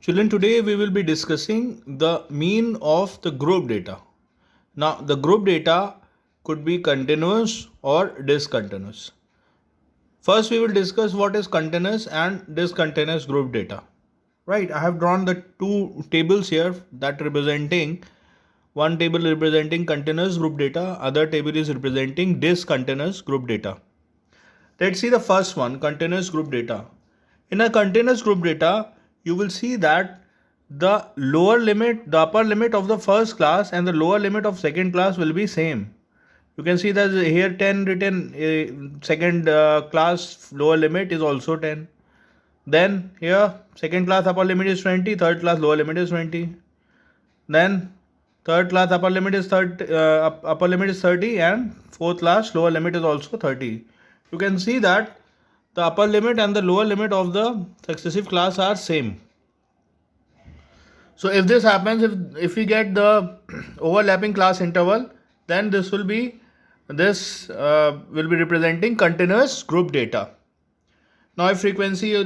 Children, today we will be discussing the mean of the group data. Now, the group data could be continuous or discontinuous. First, we will discuss what is continuous and discontinuous group data. Right, I have drawn the two tables here that representing one table representing continuous group data, other table is representing discontinuous group data. Let's see the first one, continuous group data. In a continuous group data, you will see that the lower limit, the upper limit of the first class and the lower limit of second class will be same. You can see that here 10 written, second class lower limit is also 10. Then here second class upper limit is 20, third class lower limit is 20. Then third class upper limit is 30 and fourth class lower limit is also 30. You can see that the upper limit and the lower limit of the successive class are same. So if this happens, if we get the overlapping class interval, then this will be representing continuous group data. Now if frequency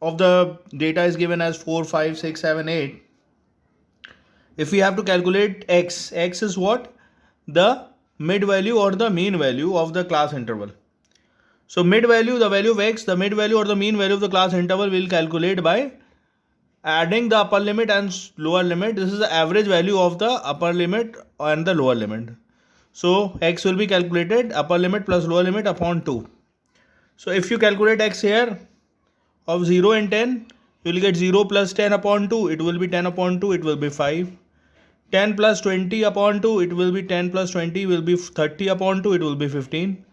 of the data is given as 4, 5, 6, 7, 8, if we have to calculate x is what? The mid value or the mean value of the class interval. So mid value, the value of x, the mid value or the mean value of the class interval will calculate by adding the upper limit and lower limit. This is the average value of the upper limit and the lower limit. So x will be calculated upper limit plus lower limit upon 2. So if you calculate x here of 0 and 10, you will get 0 plus 10 upon 2. It will be 10 upon 2. It will be 5. 10 plus 20 upon 2. It will be 10 plus 20 will be 30 upon 2. It will be 15.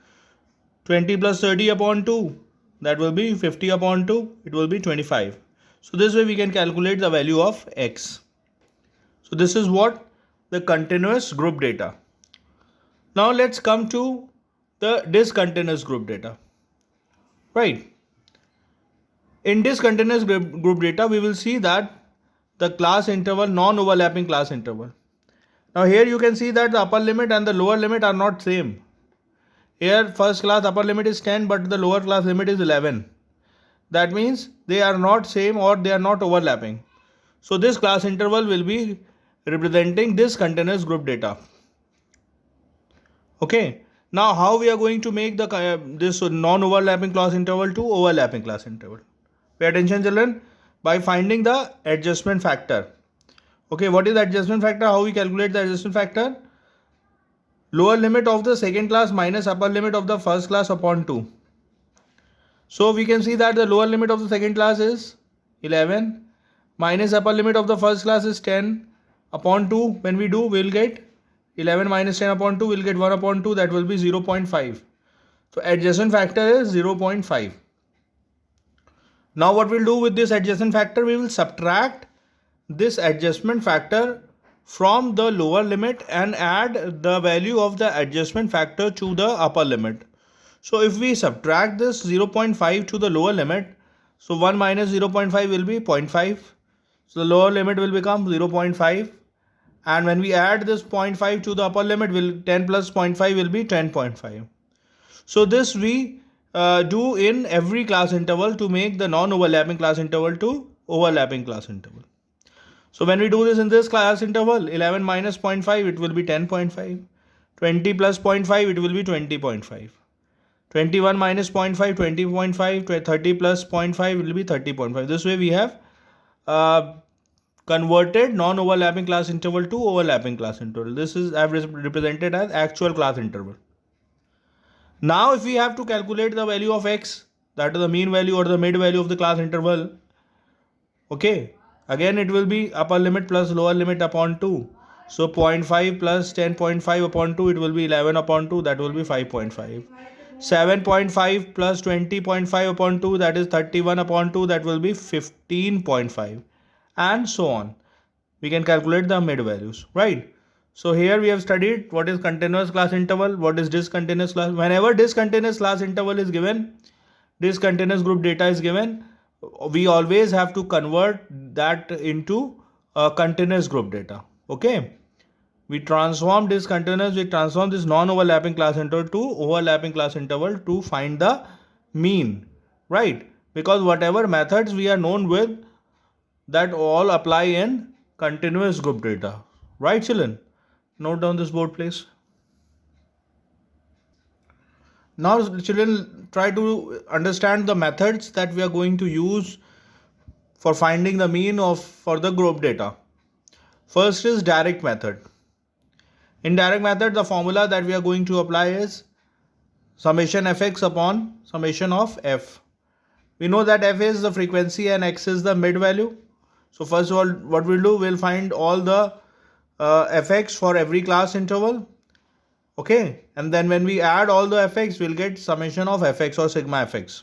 20 plus 30 upon 2. That will be 50 upon 2. It will be 25. So this way we can calculate the value of x. So this is what the continuous group data. Now let's come to the discontinuous group data. Right. In discontinuous group data, we will see that the class interval, non-overlapping class interval. Now here you can see that the upper limit and the lower limit are not same. Here first class upper limit is 10 but the lower class limit is 11. That means they are not same or they are not overlapping. So this class interval will be representing discontinuous group data. Okay. Now how we are going to make the this non-overlapping class interval to overlapping class interval? Pay attention children, by finding the adjustment factor. Okay, what is the adjustment factor? How we calculate the adjustment factor? Lower limit of the second class minus upper limit of the first class upon 2. So we can see that the lower limit of the second class is 11 minus upper limit of the first class is 10 upon 2. When we do, we will get 11 minus 10 upon 2, we will get 1 upon 2, that will be 0.5. So adjustment factor is 0.5. Now what we'll do with this adjustment factor, we will subtract this adjustment factor from the lower limit and add the value of the adjustment factor to the upper limit. So if we subtract this 0.5 to the lower limit, so 1 minus 0.5 will be 0.5. So the lower limit will become 0.5. And when we add this 0.5 to the upper limit, 10 plus 0.5 will be 10.5. So this we do in every class interval to make the non-overlapping class interval to overlapping class interval. So when we do this in this class interval, 11 minus 0.5, it will be 10.5. 20 plus 0.5, it will be 20.5. 21 minus 0.5, 20.5. 30 plus 0.5 will be 30.5. This way we have converted non-overlapping class interval to overlapping class interval. This is I have represented as actual class interval. Now if we have to calculate the value of x, that is the mean value or the mid value of the class interval, okay, again it will be upper limit plus lower limit upon 2. So 0.5 plus 10.5 upon 2, it will be 11 upon 2, that will be 5.5. 7.5 plus 20.5 upon 2, that is 31 upon 2, that will be 15.5, and so on. We can calculate the mid values, right? So here we have studied what is continuous class interval, what is discontinuous class. Whenever discontinuous class interval is given, discontinuous group data is given, we always have to convert that into continuous group data. Okay. We transform this non-overlapping class interval to overlapping class interval to find the mean, right? Because whatever methods we are known with, that all apply in continuous group data. Right, children? Note down this board, please. Now, children, try to understand the methods that we are going to use for finding the mean for the group data. First is direct method. In direct method, the formula that we are going to apply is summation fx upon summation of f. We know that f is the frequency and x is the mid value. So first of all, what we'll do, we'll find all the fx for every class interval. Okay, and then when we add all the fx, we'll get summation of fx or sigma fx.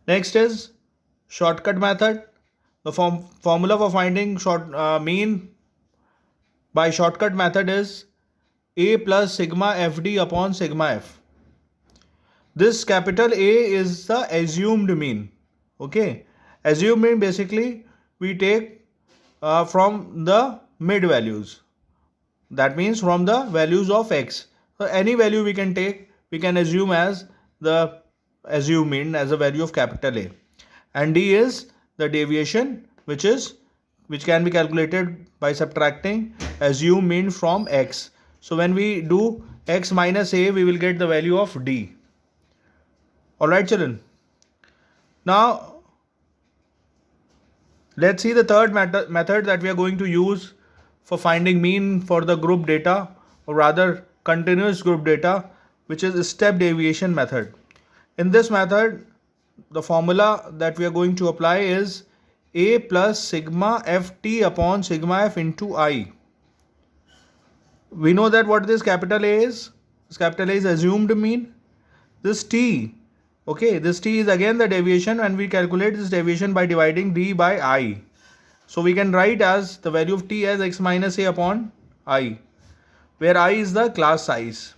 Next is shortcut method. The formula for finding mean by shortcut method is a plus sigma fd upon sigma f. This capital A is the assumed mean. Okay, assumed mean basically we take from the mid values. That means from the values of x. So any value we can take, we can assume as the assumed mean as a value of capital A. And D is the deviation which can be calculated by subtracting assumed mean from x. So when we do x minus a, we will get the value of D. Alright, children. Now let's see the third method that we are going to use for finding mean for the group data, or rather continuous group data, which is step deviation method. In this method, the formula that we are going to apply is a plus sigma ft upon sigma f into I. We know that what this capital A is. This capital A is assumed mean. This t, okay, this t is again the deviation, and we calculate this deviation by dividing d by I. So we can write as the value of t as x minus a upon I, where I is the class size.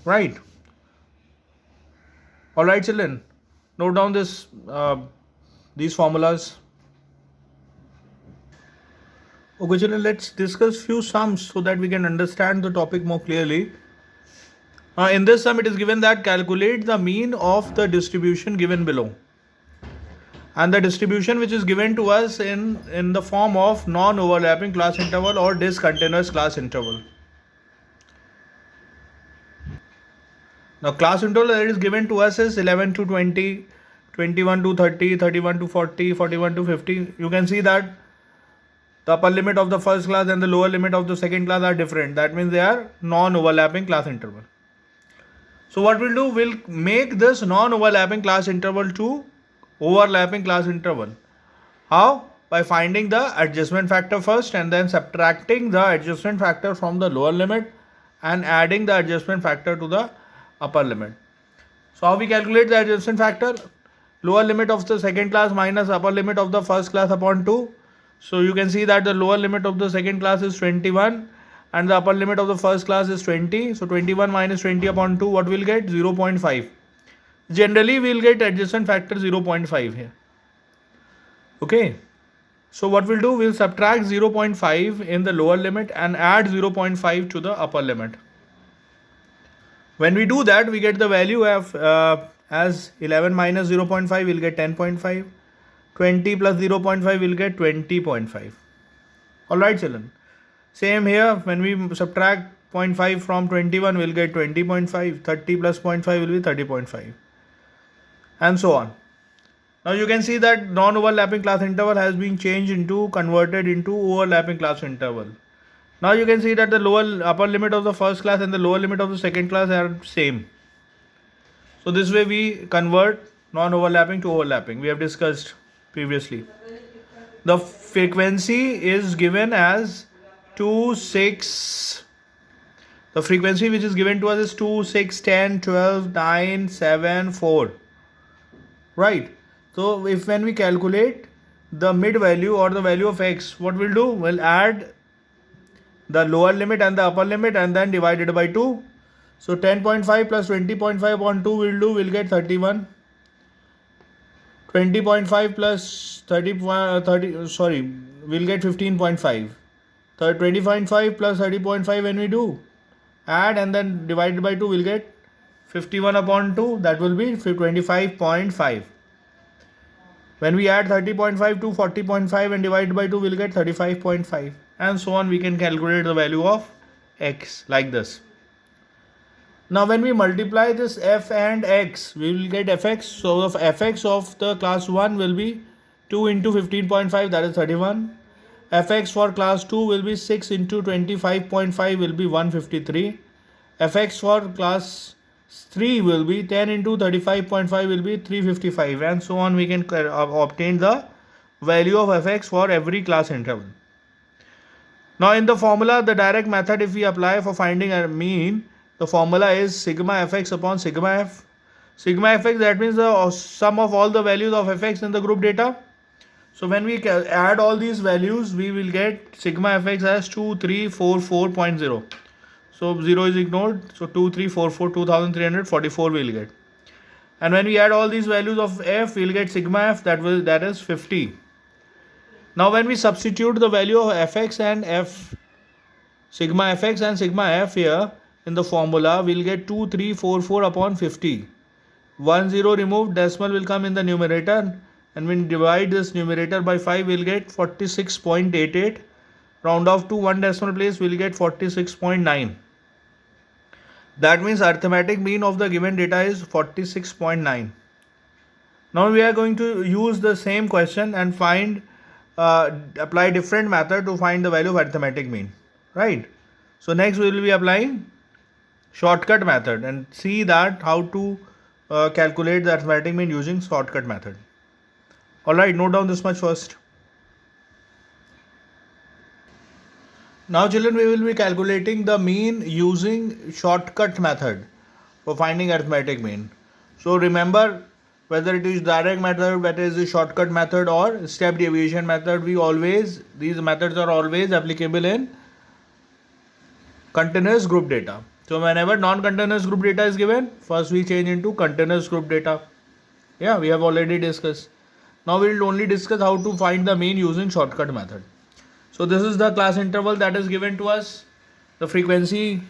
Right? Alright, children. Note down these formulas. Okay, children, let's discuss few sums so that we can understand the topic more clearly. In this sum, it is given that calculate the mean of the distribution given below. And the distribution which is given to us in the form of non-overlapping class interval or discontinuous class interval. Now class interval that is given to us is 11 to 20, 21 to 30, 31 to 40, 41 to 50. You can see that the upper limit of the first class and the lower limit of the second class are different. That means they are non-overlapping class interval. So what we'll do, we'll make this non-overlapping class interval to overlapping class interval. How? By finding the adjustment factor first and then subtracting the adjustment factor from the lower limit and adding the adjustment factor to the upper limit. So how we calculate the adjustment factor? Lower limit of the second class minus upper limit of the first class upon 2. So you can see that the lower limit of the second class is 21 and the upper limit of the first class is 20. So 21 minus 20 upon 2, what we'll get? 0.5. Generally, we'll get adjustment factor 0.5 here. Okay. So what we'll do, we'll subtract 0.5 in the lower limit and add 0.5 to the upper limit. When we do that, we get the value of as 11 minus 0.5, we'll get 10.5. 20 plus 0.5, we'll get 20.5. Alright, children. Same here, when we subtract 0.5 from 21, we'll get 20.5. 30 plus 0.5 will be 30.5. And so on. Now you can see that non-overlapping class interval has been converted into overlapping class interval. Now you can see that the upper limit of the first class and the lower limit of the second class are same. So this way we convert non-overlapping to overlapping. We have discussed previously. The frequency is given as 2, 6. The frequency which is given to us is 2, 6, 10, 12, 9, 7, 4. Right. So when we calculate the mid value or the value of x, what we'll do? We'll add the lower limit and the upper limit and then divide it by 2. So 10.5 plus 20.5 upon 2 we'll get 31. 20.5 plus 30, we'll get 15.5. 20.5 plus 30.5 when we do add and then divided by 2, we'll get 51 upon 2. That will be 25.5. When we add 30.5 to 40.5 and divide by 2, we'll get 35.5, and so on. We can calculate the value of x like this. Now when we multiply this f and x, we will get fx. So the fx of the class 1 will be 2 into 15.5, that is 31. Fx for class 2 will be 6 into 25.5, will be 153. Fx for class 3 will be 10 into 35.5, will be 355, and so on. We can obtain the value of fx for every class interval. Now in the formula, the direct method, if we apply for finding a mean, the formula is sigma fx upon sigma f. Sigma fx, that means the sum of all the values of fx in the group data. So when we add all these values, we will get sigma fx as 2344.0. So 0 is ignored. So 2344, 2344 we will get. And when we add all these values of f, we will get sigma f, that is 50. Now when we substitute the value of fx and f, sigma fx and sigma f here in the formula, we will get 2344 upon 50. 1 0 removed, decimal will come in the numerator, and when we divide this numerator by 5, we will get 46.88. Round off to one decimal place, we will get 46.9. That means arithmetic mean of the given data is 46.9. Now we are going to use the same question and apply different method to find the value of arithmetic mean, right? So next we will be applying shortcut method and see that how to calculate the arithmetic mean using shortcut method. Alright, note down this much first. Now children, we will be calculating the mean using shortcut method for finding arithmetic mean. So remember, whether it is direct method, whether it is a shortcut method or step deviation method, these methods are always applicable in continuous group data. So whenever non-continuous group data is given, first we change into continuous group data. Yeah, we have already discussed. Now we will only discuss how to find the mean using shortcut method. So this is the class interval that is given to us. The frequency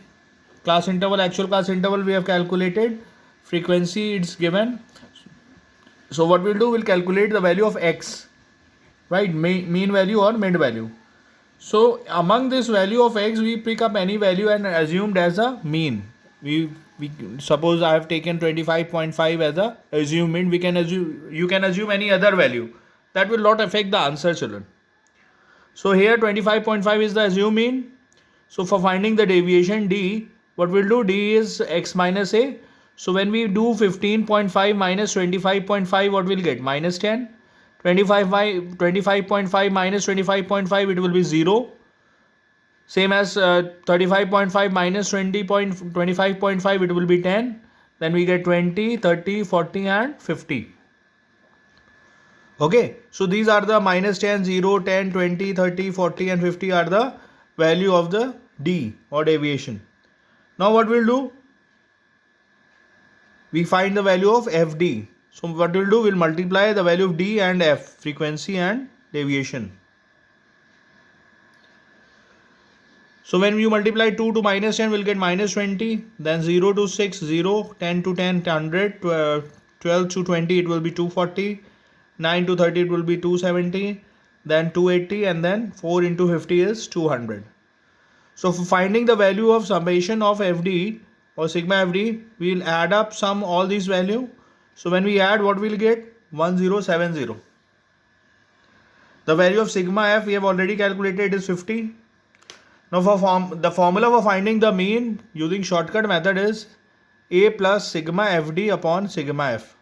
class interval, actual class interval we have calculated. Frequency it's given. So what we'll do, we'll calculate the value of x, right? Mean value or mid value. So among this value of x, we pick up any value and assumed as a mean. We suppose I have taken 25.5 as a assumed mean. You can assume any other value. That will not affect the answer, children. So here 25.5 is the assumed mean. So for finding the deviation d, what we'll do, d is x minus a. So when we do 15.5 minus 25.5, what we'll get? Minus 10. 25.5 minus 25.5, it will be 0. Same as 35.5 minus 25.5, it will be 10. Then we get 20, 30, 40 and 50. Okay, so these are the minus 10, 0, 10, 20, 30, 40 and 50 are the value of the d or deviation. Now what we'll do? We find the value of fd. So what we'll do, we'll multiply the value of d and f, frequency and deviation. So when you multiply 2 to minus 10, we'll get minus 20, then 0 to 6, 0, 10 to 10, 100, 12 to 20, it will be 240, 9 to 30, it will be 270, then 280, and then 4 into 50 is 200. So for finding the value of summation of fd or sigma fd, we'll add up all these value. So when we add, what we'll get? 1070. The value of sigma f we have already calculated is 50. Now for the formula for finding the mean using shortcut method is a plus sigma fd upon sigma f,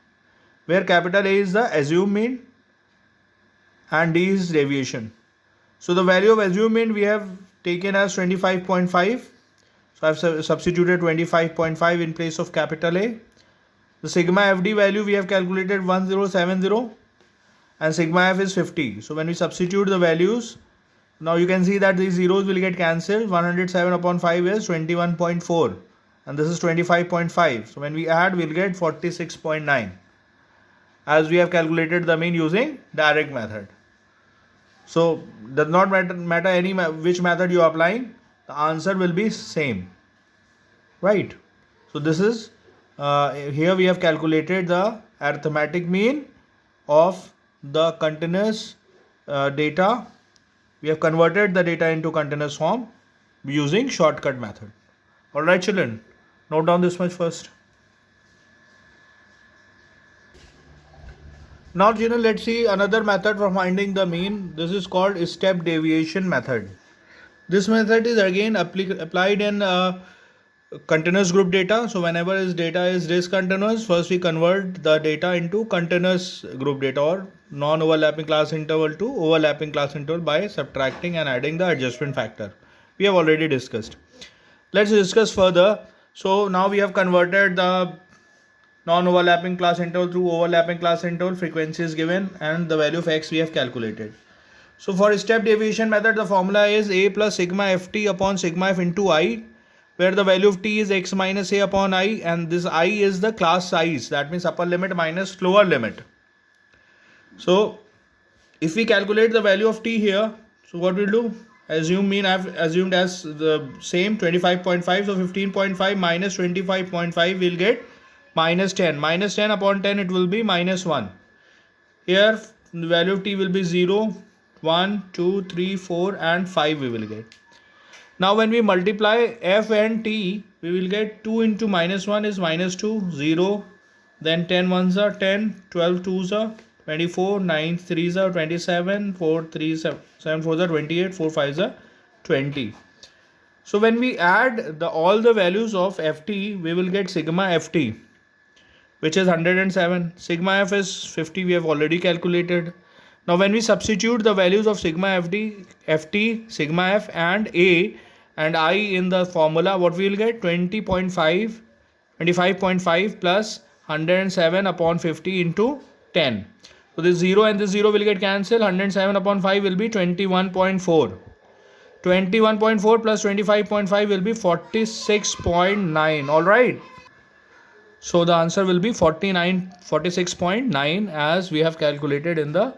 where capital A is the assumed mean and d is deviation. So the value of assumed mean we have taken as 25.5. So I have substituted 25.5 in place of capital A. The sigma fd value we have calculated 1070 and sigma f is 50. So when we substitute the values, now you can see that these zeros will get cancelled. 107 upon 5 is 21.4 and this is 25.5. So when we add, we'll get 46.9, as we have calculated the mean using direct method. So does not matter which method you are applying, the answer will be same, right? So this is here we have calculated the arithmetic mean of the continuous data. We have converted the data into continuous form using shortcut method. Alright children, note down this much first. Now children, let's see another method for finding the mean. This is called step deviation method. This method is again applied in continuous group data. So whenever this data is discontinuous, first we convert the data into continuous group data or non-overlapping class interval to overlapping class interval by subtracting and adding the adjustment factor. We have already discussed. Let's discuss further. So now we have converted the non-overlapping class interval to overlapping class interval. Frequency is given and the value of x we have calculated. So for step deviation method, the formula is a plus sigma ft upon sigma f into I, where the value of t is x minus a upon I, and this I is the class size. That means upper limit minus lower limit. So if we calculate the value of t here, so what we'll do? Assume mean I've assumed as the same 25.5. So 15.5 minus 25.5 will get minus 10. Minus 10 upon 10 it will be minus 1. Here the value of t will be 0, 1, 2, 3, 4 and 5 we will get. Now when we multiply f and t, we will get 2 into minus 1 is minus 2, 0. Then 10 ones are 10, 12 twos are 24, 9 threes are 27, 4 3s are 7 4s are 28, 4 5s are 20. So when we add all the values of ft, we will get sigma ft, which is 107. Sigma f is 50, we have already calculated. Now when we substitute the values of sigma ft, sigma f and a and I in the formula, what we will get? 25.5 plus 107 upon 50 into 10. So this 0 and this 0 will get cancelled. 107 upon 5 will be 21.4. 21.4 plus 25.5 will be 46.9. Alright. So the answer will be 46.9 as we have calculated in the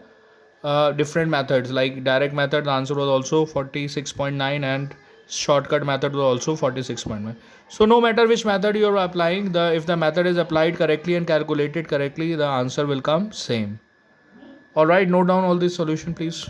different methods. Like direct method, the answer was also 46.9 and shortcut method was also 46.9. So no matter which method you are applying, if the method is applied correctly and calculated correctly, the answer will come same. Alright, note down all this solution please.